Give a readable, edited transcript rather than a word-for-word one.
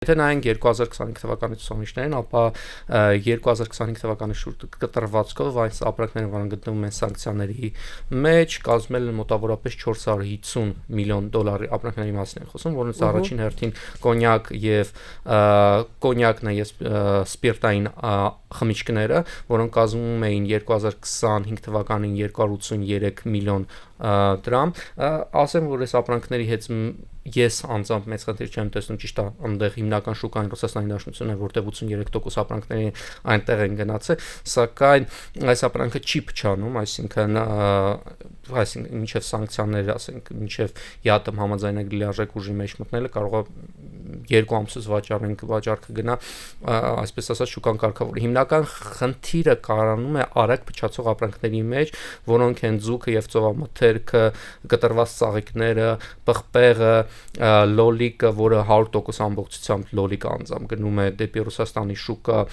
Եթե նայենք 2025 թվականի ցուցանիշներին, ապա 2025 թվականի շուրջ կտրվածքով այս ապրանքները, որոնք գտնվում են սանկցիաների մեջ, կազմել են մոտավորապես 450 միլիոն դոլարի ապրանքների մասին են խոսում, որոնց առաջին հերթին կոնյակ եւ կոնյակն է եւ սպիրտային խմիչքները, որոնք կազմում էին 2025 թվականին 283 միլիոն դրամ, ասեմ, որ այս ապրանքների հետ ես անձամբ մեծ խնդիր չեմ տեսնում, ճիշտ է, այնտեղ հիմնական շուկան Ռուսաստանի Դաշնությունն է, որտեղ 83% ապրանքների այնտեղ են գնացել, սակայն այս ապրանքը չի փչանում, այսինքն մինչև սանկցիաները, ասենք, մինչև ԵԱՏՄ համաձայնագրի լիարժեք ուժի մեջ մտնելը կարող է 2 ամսից վաճառքը գնա, այսպես ասած, շուկան կարգավորի։ Հիմնական խնդիրը կարանում է արագ փչացող ապրանքների մեջ, որոնք են ձուկը եւ ծովամթերքը, կտրված ծաղիկները, պղպեղը, լոլիկը, որը 100% ամբողջությամբ լոլիկը անձամբ գնում է դեպի Ռուսաստանի շուկա,